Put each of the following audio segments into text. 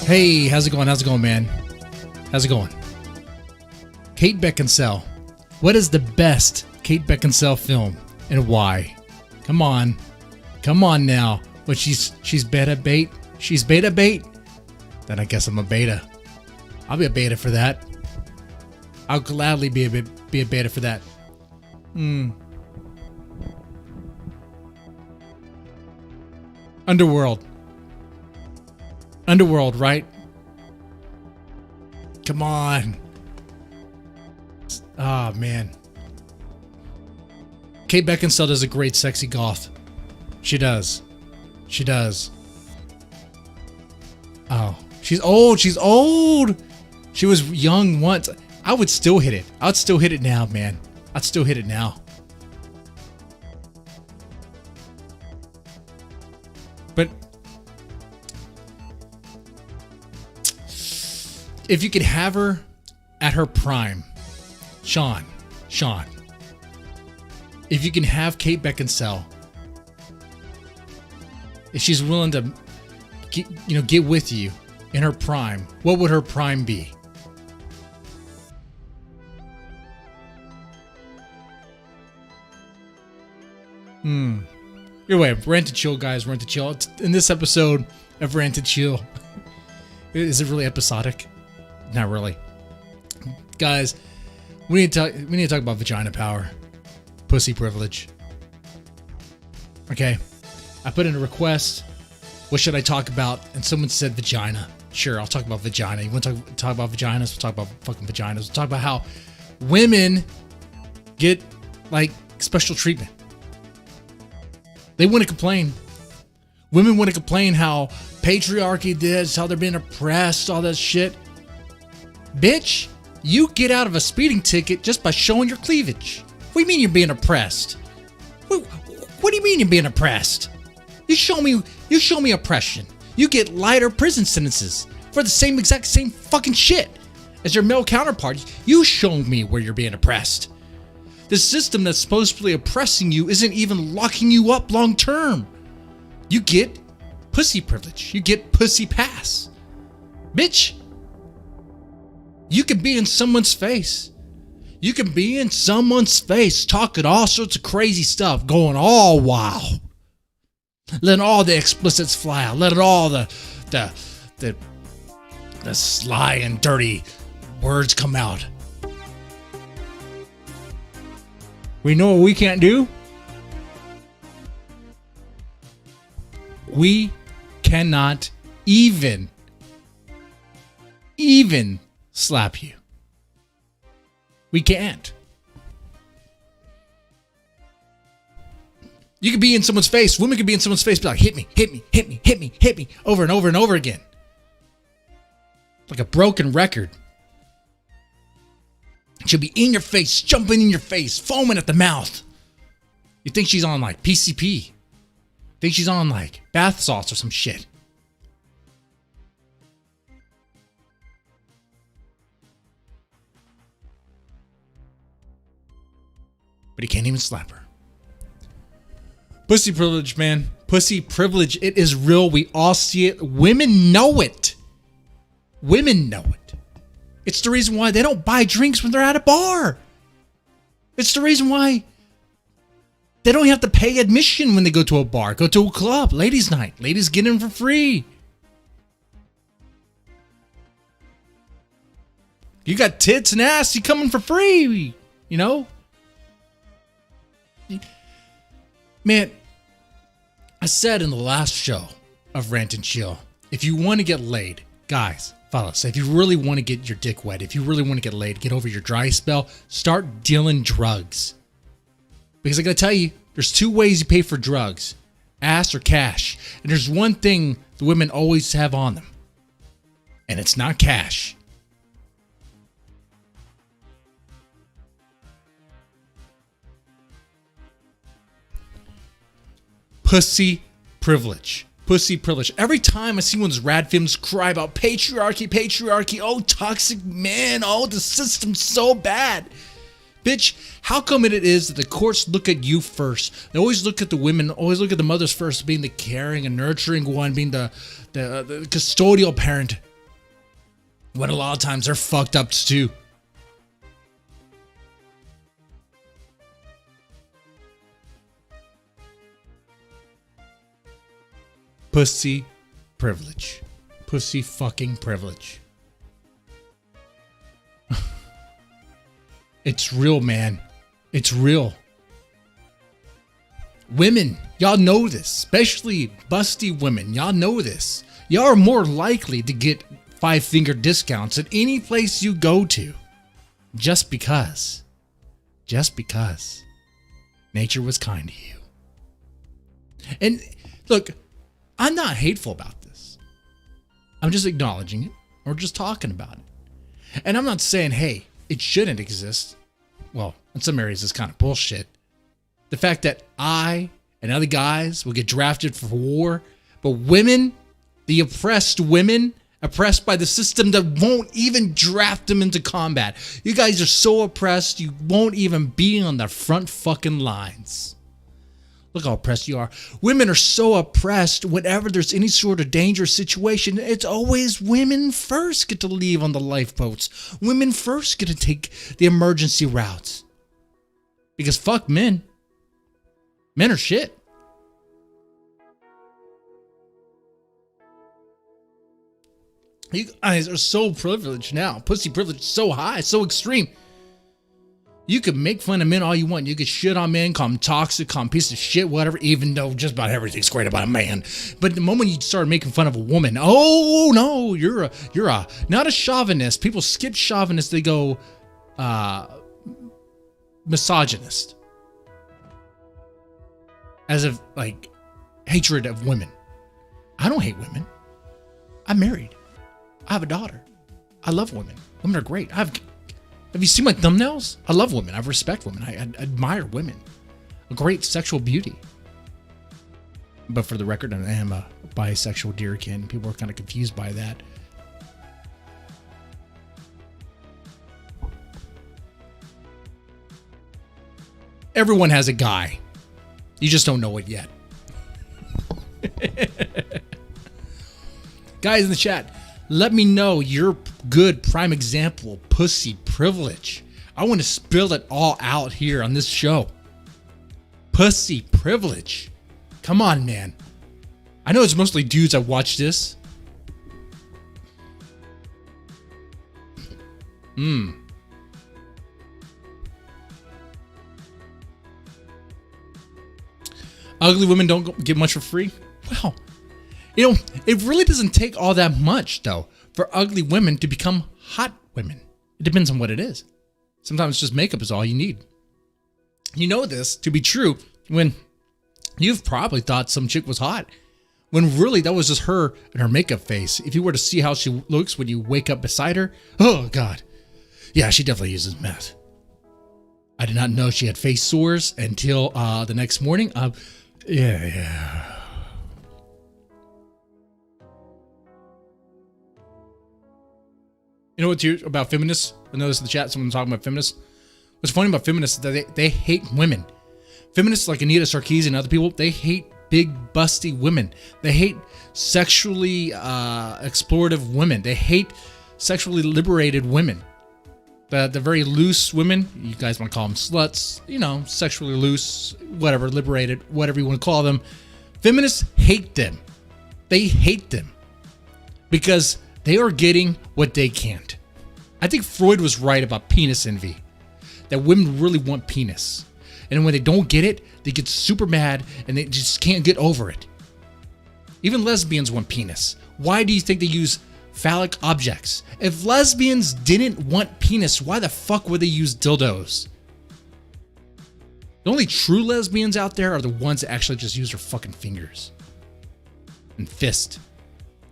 Hey, how's it going? How's it going, man? How's it going? Kate Beckinsale. What is the best Kate Beckinsale film and why? Come on. Come on now. But she's beta bait? She's beta bait? Then I guess I'm a beta. I'll be a beta for that. I'll gladly be a beta for that. Underworld, right? Come on. Ah, man. Kate Beckinsale does a great sexy goth. She does. She does. Oh, she's old. She's old. She was young once. I would still hit it. I'd still hit it now, man. I'd still hit it now. But if you could have her at her prime, Sean, if you can have Kate Beckinsale, if she's willing to get with you in her prime, what would her prime be? Either way, Rant and Chill, guys. Rant and Chill. In this episode of Rant and Chill, is it really episodic? Not really, guys. We need to talk about vagina power, pussy privilege. Okay, I put in a request. What should I talk about? And someone said vagina. Sure, I'll talk about vagina. You want to talk about vaginas? We'll talk about fucking vaginas. We'll talk about how women get like special treatment. They want to complain. Women want to complain how patriarchy this, how they're being oppressed, all that shit. Bitch, you get out of a speeding ticket just by showing your cleavage. What do you mean you're being oppressed? What do you mean you're being oppressed? You show me oppression. You get lighter prison sentences for the exact same fucking shit as your male counterpart. You show me where you're being oppressed. The system that's supposedly oppressing you isn't even locking you up long term. You get pussy privilege. You get pussy pass. Bitch, you can be in someone's face. You can be in someone's face talking all sorts of crazy stuff, going all wild. Letting all the explicits fly out. Letting all the sly and dirty words come out. We know what we can't do? We cannot even slap you. We can't. You could be in someone's face. Women could be in someone's face, be like, hit me, hit me, hit me, hit me, hit me, over and over and over again. Like a broken record. She'll be in your face, jumping in your face, foaming at the mouth. You think she's on like PCP. Think she's on like bath salts or some shit. But he can't even slap her. Pussy privilege, man. Pussy privilege. It is real. We all see it. Women know it. Women know it. It's the reason why they don't buy drinks when they're at a bar. It's the reason why they don't have to pay admission when they go to a bar, go to a club, ladies' night. Ladies get in for free. You got tits and ass, you coming for free, you know? Man, I said in the last show of Rant and Chill, if you want to get laid, guys, fellas, if you really want to get your dick wet, if you really want to get laid, get over your dry spell, start dealing drugs. Because I gotta tell you, there's two ways you pay for drugs, ass or cash. And there's one thing the women always have on them, and it's not cash. Pussy privilege. Pussy privilege. Every time I see one of those rad films cry about patriarchy, patriarchy, oh, toxic men, oh, the system's so bad. Bitch, how come it is that the courts look at you first? They always look at the women, always look at the mothers first, being the caring and nurturing one, being the custodial parent. When a lot of times they're fucked up too. Pussy privilege. Pussy fucking privilege. It's real, man. It's real. Women, y'all know this, especially busty women. Y'all know this. Y'all are more likely to get 5-finger discounts at any place you go to. Just because nature was kind to you. And look, I'm not hateful about this. I'm just acknowledging it or just talking about it. And I'm not saying, hey, it shouldn't exist. Well, in some areas it's kind of bullshit. The fact that I and other guys will get drafted for war, but women, the oppressed women, oppressed by the system that won't even draft them into combat. You guys are so oppressed, you won't even be on the front fucking lines. Look how oppressed you are. Women are so oppressed whenever there's any sort of dangerous situation. It's always women first get to leave on the lifeboats. Women first get to take the emergency routes. Because fuck men. Men are shit. You guys are so privileged now. Pussy privilege is so high, so extreme. You could make fun of men all you want. You could shit on men, call them toxic, call them piece of shit, whatever, even though just about everything's great about a man. But the moment you start making fun of a woman, oh no, you're not a chauvinist. People skip chauvinist, they go misogynist. As if like hatred of women. I don't hate women. I'm married. I have a daughter. I love women. Women are great. Have you seen my thumbnails? I love women. I respect women. I admire women. A great sexual beauty. But for the record, I am a bisexual deerkin. People are kind of confused by that. Everyone has a guy. You just don't know it yet. Guys in the chat, let me know your good prime example of pussy privilege. I want to spill it all out here on this show. Pussy privilege. Come on, man. I know it's mostly dudes that watch this. Ugly women don't get much for free? Well, you know, it really doesn't take all that much, though, for ugly women to become hot women. It depends on what it is. Sometimes just makeup is all you need. You know this to be true when you've probably thought some chick was hot, when really that was just her and her makeup face. If you were to see how she looks when you wake up beside her, oh God. Yeah, she definitely uses meth. I did not know she had face sores until the next morning. Yeah. You know what's about feminists? I noticed in the chat someone talking about feminists. What's funny about feminists is that they hate women. Feminists like Anita Sarkeesian and other people, they hate big, busty women. They hate sexually explorative women. They hate sexually liberated women. The very loose women, you guys want to call them sluts, you know, sexually loose, whatever, liberated, whatever you want to call them. Feminists hate them. They hate them because they are getting what they can't. I think Freud was right about penis envy, that women really want penis. And when they don't get it, they get super mad and they just can't get over it. Even lesbians want penis. Why do you think they use phallic objects? If lesbians didn't want penis, why the fuck would they use dildos? The only true lesbians out there are the ones that actually just use their fucking fingers and fist.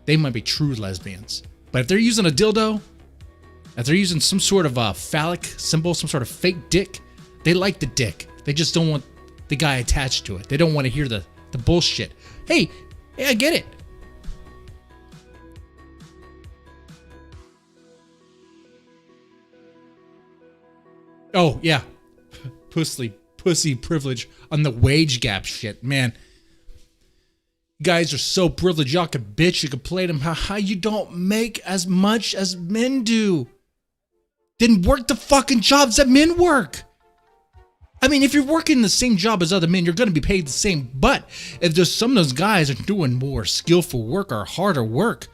They might be true lesbians. But if they're using a dildo, if they're using some sort of a phallic symbol, some sort of fake dick, they like the dick. They just don't want the guy attached to it. They don't want to hear the bullshit. Hey, I get it. Oh, yeah. Pussy privilege on the wage gap shit. Man, guys are so privileged. Y'all can bitch, you can play them. How you don't make as much as men do. Then work the fucking jobs that men work. I mean, if you're working the same job as other men, you're going to be paid the same. But if there's some of those guys are doing more skillful work or harder work,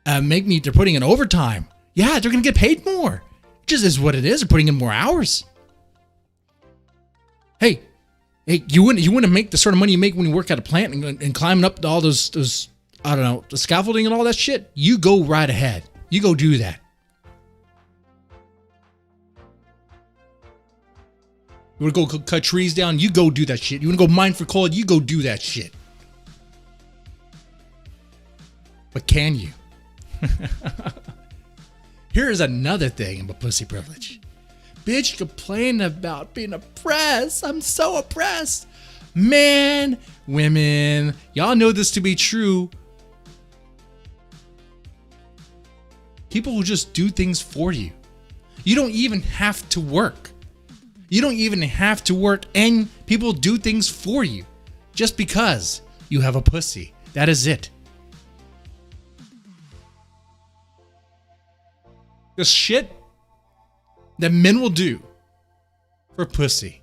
they're putting in overtime. Yeah, they're going to get paid more. Just is what it is. They're putting in more hours. Hey, you want to make the sort of money you make when you work at a plant and climbing up all those I don't know, the scaffolding and all that shit? You go right ahead. You go do that. You want to go cut trees down? You go do that shit. You want to go mine for coal? You go do that shit. But can you? Here's another thing about pussy privilege. Bitch complain about being oppressed. I'm so oppressed. Man, women, y'all know this to be true. People will just do things for you. You don't even have to work. You don't even have to work, and people do things for you just because you have a pussy. That is it. The shit that men will do for pussy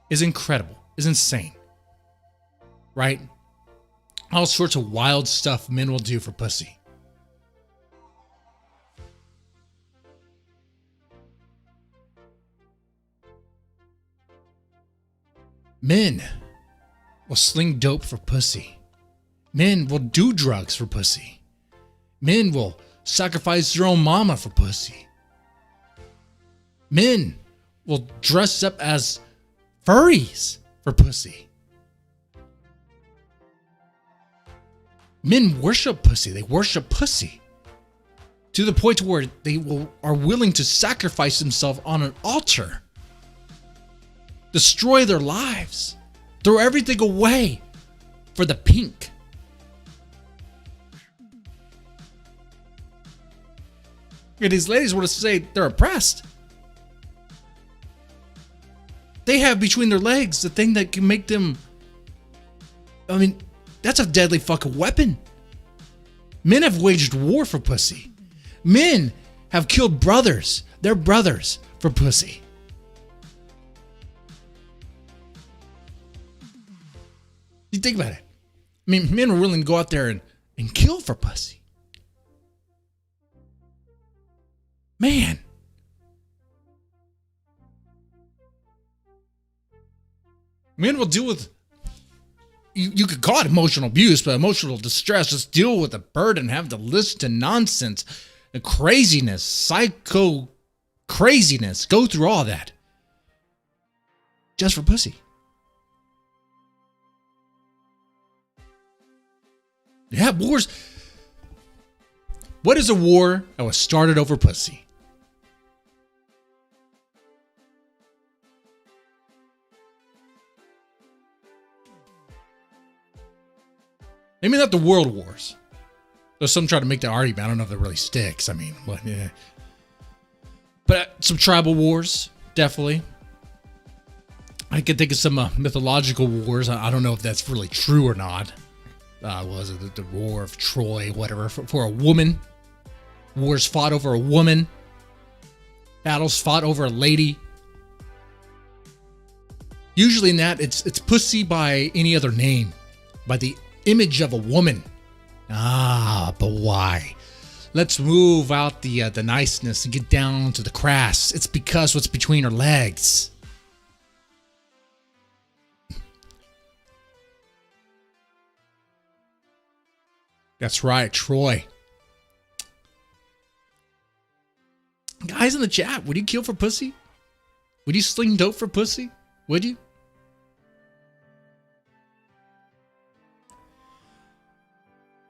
is incredible, is insane, right? All sorts of wild stuff men will do for pussy. Men will sling dope for pussy. Men will do drugs for pussy. Men will sacrifice their own mama for pussy. Men will dress up as furries for pussy. Men worship pussy. They worship pussy to the point where they are willing to sacrifice themselves on an altar, destroy their lives, throw everything away for the pink. And these ladies want to say they're oppressed. They have between their legs the thing that can make them, I mean, that's a deadly fucking weapon. Men have waged war for pussy. Men have killed brothers, their brothers, for pussy. You think about it. I mean, men are willing to go out there and kill for pussy. Man. Men will deal with, you could call it emotional abuse, but emotional distress. Just deal with the burden, have to listen to nonsense, and craziness, psycho craziness. Go through all that. Just for pussy. Yeah, wars. What is a war that was started over pussy? Maybe not the world wars. Though some try to make the argument. I don't know if that really sticks. I mean, but, yeah. But some tribal wars, definitely. I can think of some mythological wars. I don't know if that's really true or not. Was it the War of Troy, whatever, for a woman? Wars fought over a woman. Battles fought over a lady. Usually in that, it's pussy by any other name. By the image of a woman. Ah, but why? Let's move out the niceness and get down to the crass. It's because what's between her legs. That's right, Troy. Guys in the chat, would you kill for pussy? Would you sling dope for pussy? Would you?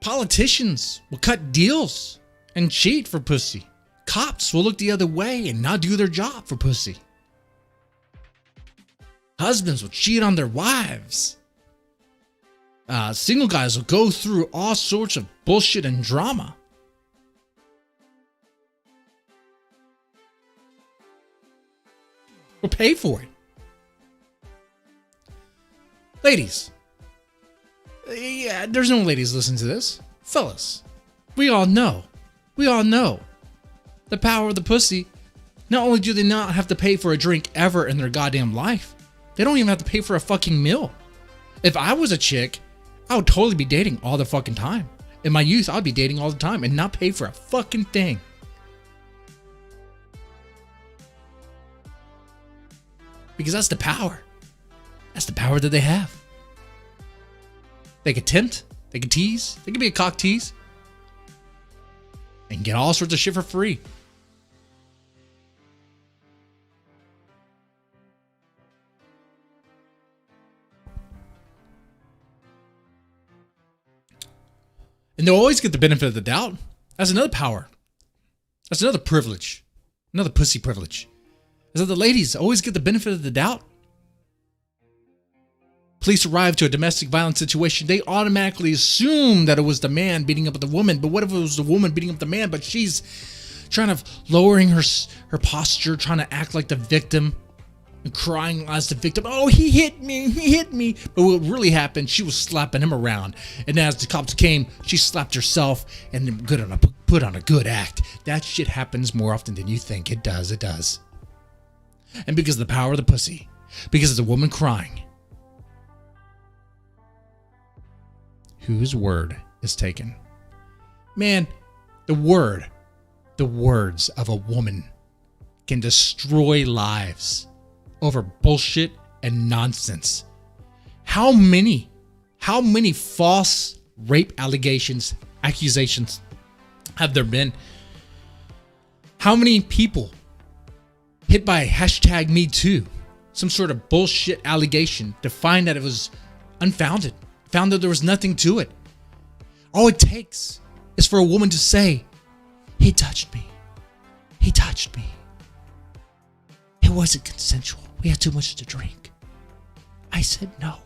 Politicians will cut deals and cheat for pussy. Cops will look the other way and not do their job for pussy. Husbands will cheat on their wives. Single guys will go through all sorts of bullshit and drama. We'll pay for it. Ladies. Yeah, there's no ladies listening to this. Fellas. We all know. The power of the pussy. Not only do they not have to pay for a drink ever in their goddamn life, they don't even have to pay for a fucking meal. If I was a chick, I would totally be dating all the fucking time. In my youth, I'd be dating all the time and not pay for a fucking thing. Because that's the power. That's the power that they have. They could tempt, they could tease, they could be a cock tease, and get all sorts of shit for free. And they'll always get the benefit of the doubt. That's another power. That's another privilege. Another pussy privilege. Is that the ladies always get the benefit of the doubt. Police arrive to a domestic violence situation. They automatically assume that it was the man beating up the woman. But what if it was the woman beating up the man? But she's trying to lowering her posture, trying to act like the victim and crying as the victim. Oh, he hit me. But what really happened, she was slapping him around. And as the cops came, she slapped herself and put on a good act. That shit happens more often than you think. It does. And because of the power of the pussy, because it's a woman crying, whose word is taken? Man, the words of a woman can destroy lives over bullshit and nonsense. How many false rape accusations have there been? How many people hit by hashtag Me Too, some sort of bullshit allegation, to find that it was unfounded, found that there was nothing to it? All it takes is for a woman to say, he touched me. It wasn't consensual. We had too much to drink. I said no.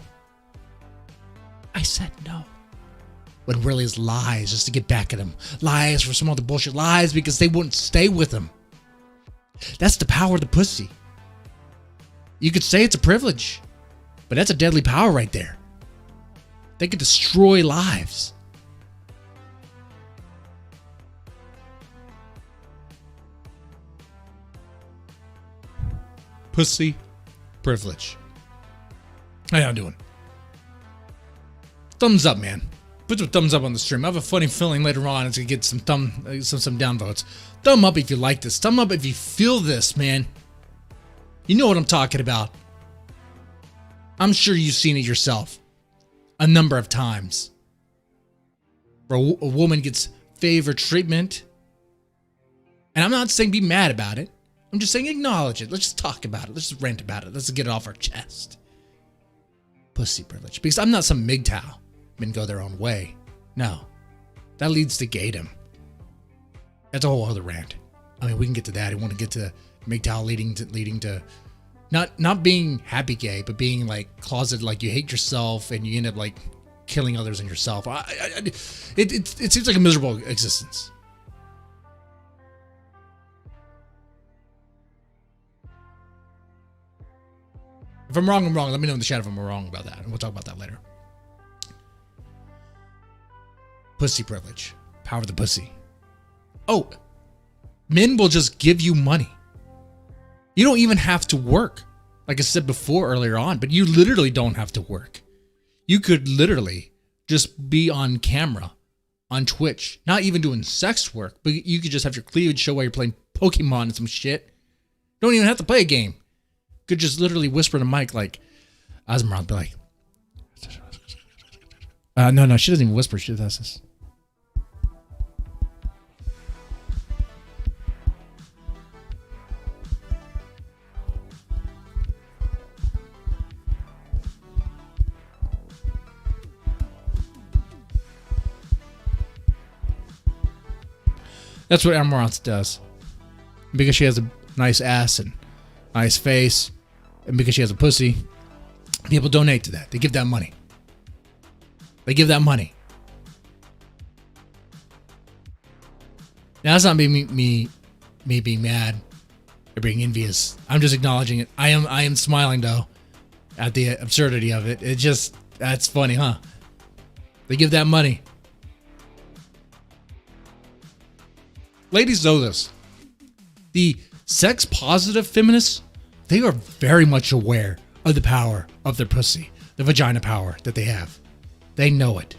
When really it's lies just to get back at him. Lies for some other bullshit. Lies because they wouldn't stay with him. That's the power of the pussy. You could say it's a privilege, but that's a deadly power right there. They could destroy lives. Pussy privilege. How y'all doing? Thumbs up, man. Put some thumbs up on the stream. I have a funny feeling later on it's gonna get some downvotes. Thumb up if you like this. Thumb up if you feel this, man. You know what I'm talking about. I'm sure you've seen it yourself a number of times. Where a woman gets favored treatment. And I'm not saying be mad about it. I'm just saying acknowledge it. Let's just talk about it. Let's just rant about it. Let's get it off our chest. Pussy privilege. Because I'm not some MGTOW. Men go their own way. No. That leads to gaydom. That's a whole other rant. I mean, we can get to that. I want to get to MGTOW leading to not being happy gay, but being like closeted, like you hate yourself and you end up like killing others and yourself. It seems like a miserable existence. If I'm wrong, I'm wrong. Let me know in the chat if I'm wrong about that, and we'll talk about that later. Pussy privilege. Power of the pussy. Oh, men will just give you money. You don't even have to work. Like I said before earlier on, but you literally don't have to work. You could literally just be on camera, on Twitch, not even doing sex work, but you could just have your cleavage show while you're playing Pokemon and some shit. Don't even have to play a game. Could just literally whisper in the mic like Asmaroth, be like, no, she doesn't even whisper. She does this. That's what Amaranth does. Because she has a nice ass and nice face, and because she has a pussy, people donate to that. They give that money. They give that money. Now, that's not me being mad or being envious. I'm just acknowledging it. I am smiling though at the absurdity of it. It just, that's funny, huh? They give that money. Ladies know this. The sex positive feminists, they are very much aware of the power of their pussy, the vagina power that they have. They know it.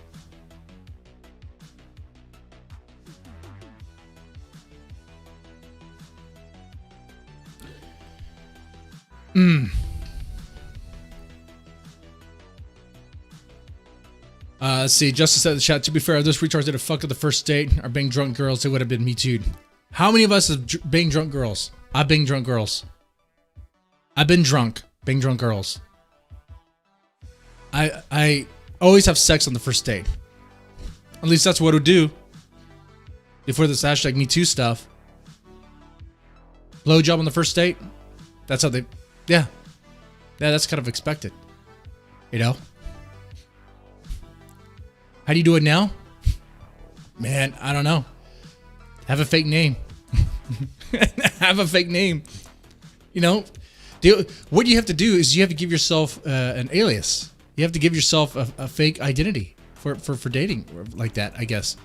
Let's see. Justice said in the chat, to be fair, if those retards did a fuck at the first date or bang drunk girls, it would have been me too. How many of us have banged drunk girls? I've banged drunk girls. I've been drunk. Banged drunk girls. I always have sex on the first date. At least that's what it would do. Before this hashtag Me Too stuff. Blowjob on the first date. That's how they... Yeah. Yeah, that's kind of expected. You know? How do you do it now? Man, I don't know. Have a fake name. Have a fake name. You know? What you have to do is you have to give yourself an alias. You have to give yourself a fake identity for dating like that, I guess.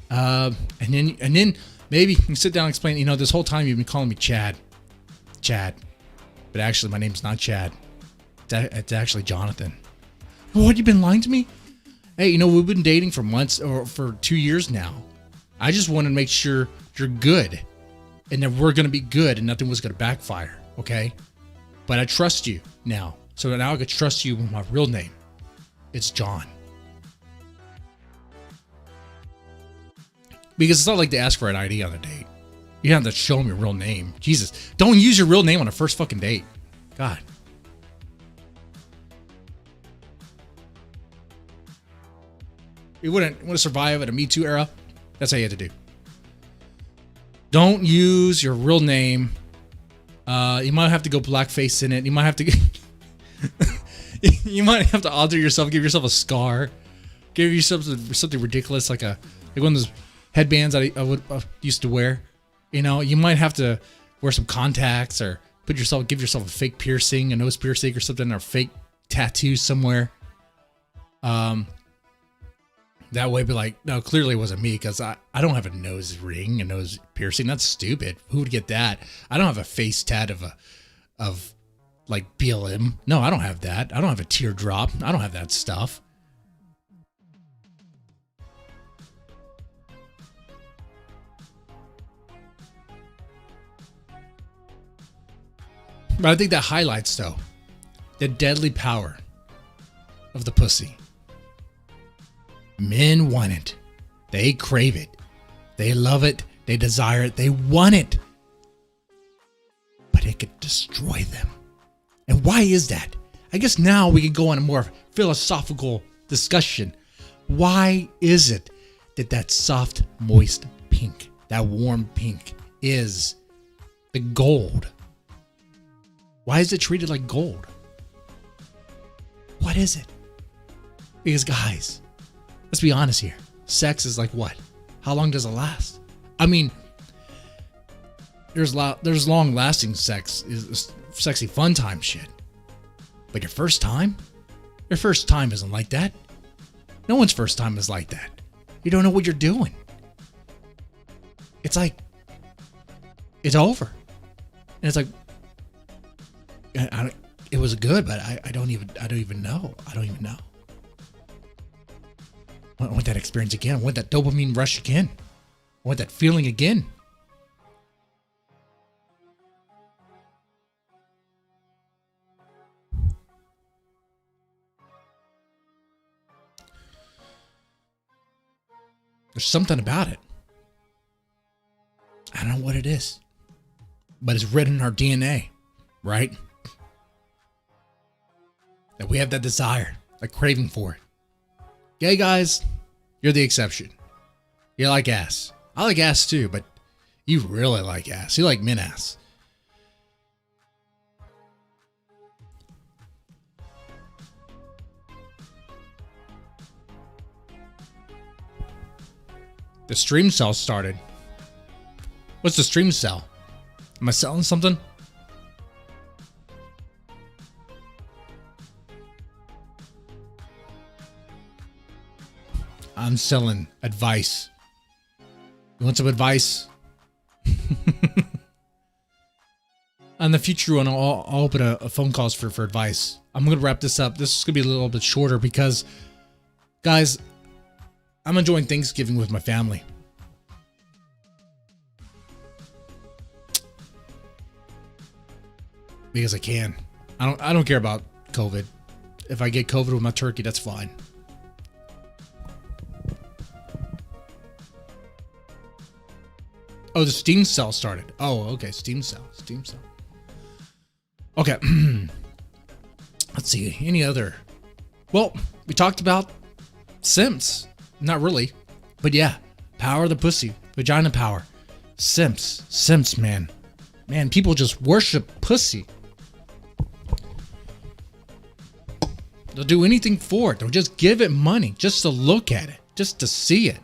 And then maybe you can sit down and explain, you know, this whole time you've been calling me Chad. Chad. But actually, my name's not Chad. It's actually Jonathan. What, you been lying to me? Hey, you know, we've been dating for months or for 2 years now. I just want to make sure you're good and that we're going to be good and nothing was going to backfire, okay? But I trust you now. So now I can trust you with my real name. It's John. Because it's not like they ask for an ID on a date. You have to show them your real name. Jesus, don't use your real name on a first fucking date. God. You wouldn't want to survive at a Me Too era. That's how you had to do. Don't use your real name. You might have to go blackface in it. You might have to you might have to alter yourself, give yourself a scar, give yourself something ridiculous like one of those headbands I used to wear. You know, you might have to wear some contacts or give yourself a fake piercing, a nose piercing or something, or fake tattoo somewhere. That way, be like, no, clearly it wasn't me because I don't have a nose ring, a nose piercing. That's stupid. Who would get that? I don't have a face tat of like BLM. No, I don't have that. I don't have a teardrop. I don't have that stuff. But I think that highlights, though, the deadly power of the pussy. Men want it. They crave it. They love it. They desire it. They want it. But it could destroy them. And why is that? I guess now we can go on a more philosophical discussion. Why is it that soft, moist pink, that warm pink is the gold? Why is it treated like gold? What is it? Because guys, let's be honest here. Sex is like what? How long does it last? I mean, there's long lasting sex, is sexy fun time shit. But your first time isn't like that. No one's first time is like that. You don't know what you're doing. It's like, it's over. And it's like, it was good, but I don't even know. I want that experience again. I want that dopamine rush again. I want that feeling again. There's something about it. I don't know what it is, but it's written in our DNA, right? That we have that desire, that craving for it. Gay guys, you're the exception. You like ass. I like ass too, but you really like ass. You like men ass. The stream cell started. What's the stream cell? Am I selling something? I'm selling advice. You want some advice? In the future, when I'll open a phone calls for advice. I'm going to wrap this up. This is going to be a little bit shorter because, guys, I'm enjoying Thanksgiving with my family. Because I can. I don't care about COVID. If I get COVID with my turkey, that's fine. Oh, the steam cell started. Oh, okay. Steam cell. Okay. Let's see. Any other? Well, we talked about simps. Not really. But yeah. Power of the pussy. Vagina power. Simps, man. Man, people just worship pussy. They'll do anything for it. They'll just give it money just to look at it. Just to see it.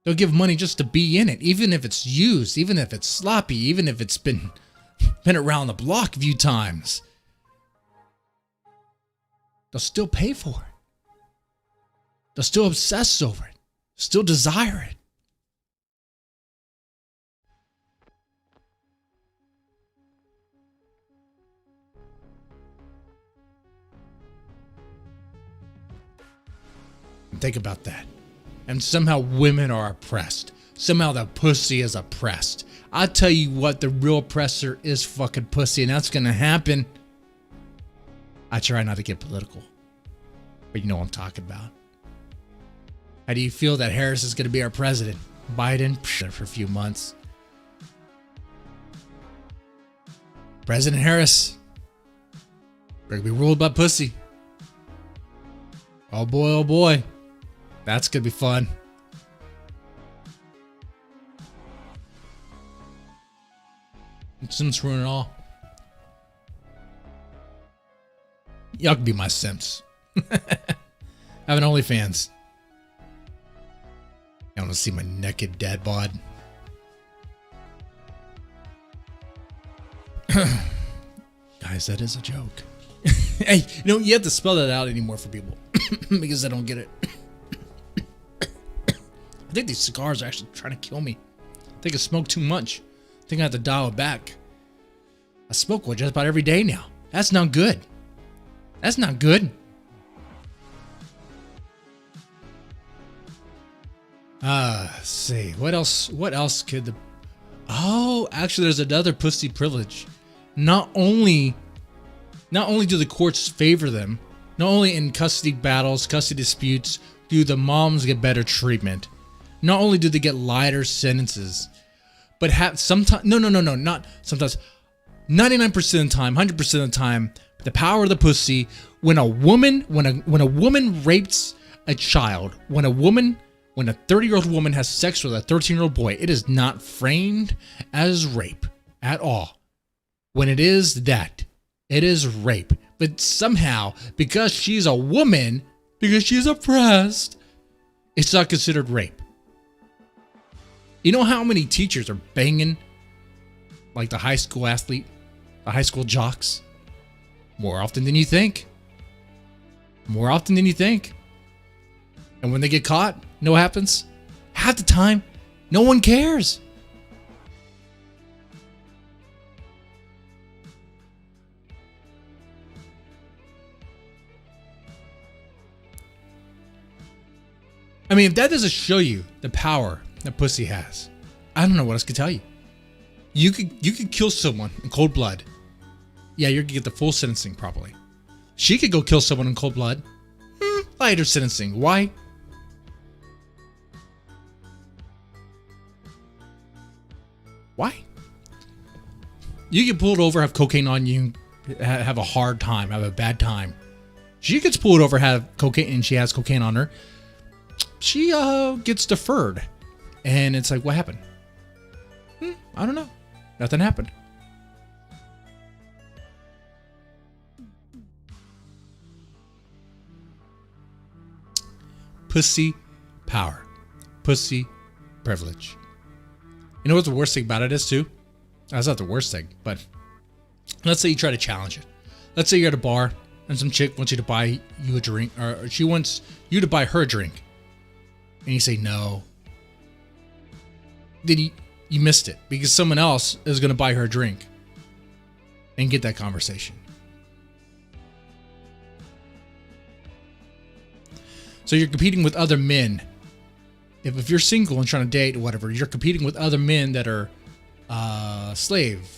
They'll give money just to be in it, even if it's used, even if it's sloppy, even if it's been around the block a few times. They'll still pay for it. They'll still obsess over it, still desire it. And think about that. And somehow women are oppressed. Somehow the pussy is oppressed. I tell you what, the real oppressor is fucking pussy, and that's gonna happen. I try not to get political, but you know what I'm talking about. How do you feel that Harris is gonna be our president? Biden? For a few months. President Harris. We're gonna be ruled by pussy. Oh boy, oh boy. That's gonna be fun. Sims ruin it all. Y'all can be my Sims. Have an OnlyFans. I want to see my naked dad bod. Guys, that is a joke. Hey, you have to spell that out anymore for people because I don't get it. I think these cigars are actually trying to kill me. I think I smoke too much. I think I have to dial it back. I smoke one just about every day now. That's not good. That's not good. Let's see. What else could the... Oh, actually there's another pussy privilege. Not only do the courts favor them, not only in custody battles, custody disputes, do the moms get better treatment. Not only do they get lighter sentences, but sometimes, not sometimes, 99% of the time, 100% of the time, the power of the pussy, when a woman rapes a child, when a 30-year-old woman has sex with a 13-year-old boy, it is not framed as rape at all. When it is that, it is rape But somehow, because she's a woman, because she's oppressed, it's not considered rape. You know how many teachers are banging like the high school athlete, the high school jocks? More often than you think. More often than you think. And when they get caught, you know what happens? Half the time, no one cares. I mean, if that doesn't show you the power that pussy has, I don't know what else to tell you. You could kill someone in cold blood. Yeah, you're gonna get the full sentencing probably. She could go kill someone in cold blood. Lighter sentencing. Why? Why? You get pulled over, have cocaine on you, have a hard time, have a bad time. She gets pulled over, have cocaine, and she has cocaine on her. She gets deferred. And it's like, what happened? I don't know. Nothing happened. Pussy power. Pussy privilege. You know what the worst thing about it is too? That's not the worst thing, but let's say you try to challenge it. Let's say you're at a bar and some chick wants you to buy you a drink, or she wants you to buy her a drink. And you say no. Then you missed it because someone else is going to buy her a drink and get that conversation. So you're competing with other men. If you're single and trying to date or whatever, you're competing with other men that are slave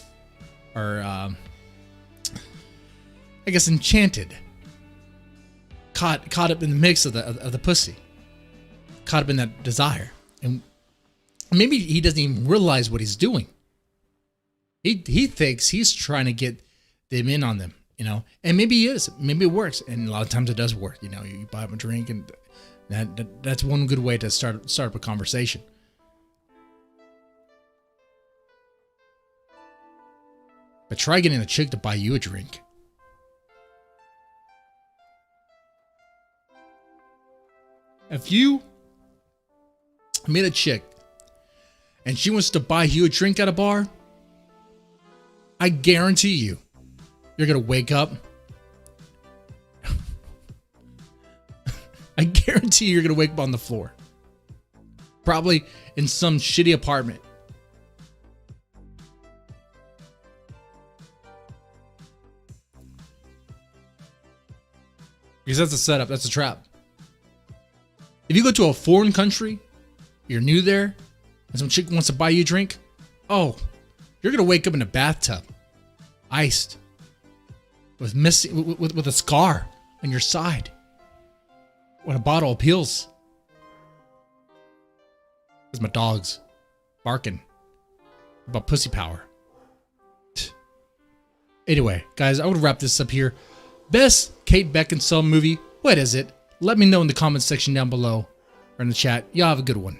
or I guess enchanted, caught up in the mix of the pussy, caught up in that desire, and maybe he doesn't even realize what he's doing. He thinks he's trying to get them in on them, you know, and maybe he is. Maybe it works, and a lot of times it does work. You know, you buy them a drink, and that's one good way to start up a conversation. But try getting a chick to buy you a drink. If you meet a chick and she wants to buy you a drink at a bar, I guarantee you're going to wake up. I guarantee you're going to wake up on the floor. Probably in some shitty apartment. Because that's a setup. That's a trap. If you go to a foreign country, you're new there, and some chick wants to buy you a drink, oh, you're going to wake up in a bathtub, iced, with a scar on your side, when a bottle of pills. There's my dogs barking about pussy power. Anyway, guys, I would wrap this up here. Best Kate Beckinsale movie, what is it? Let me know in the comments section down below or in the chat. Y'all have a good one.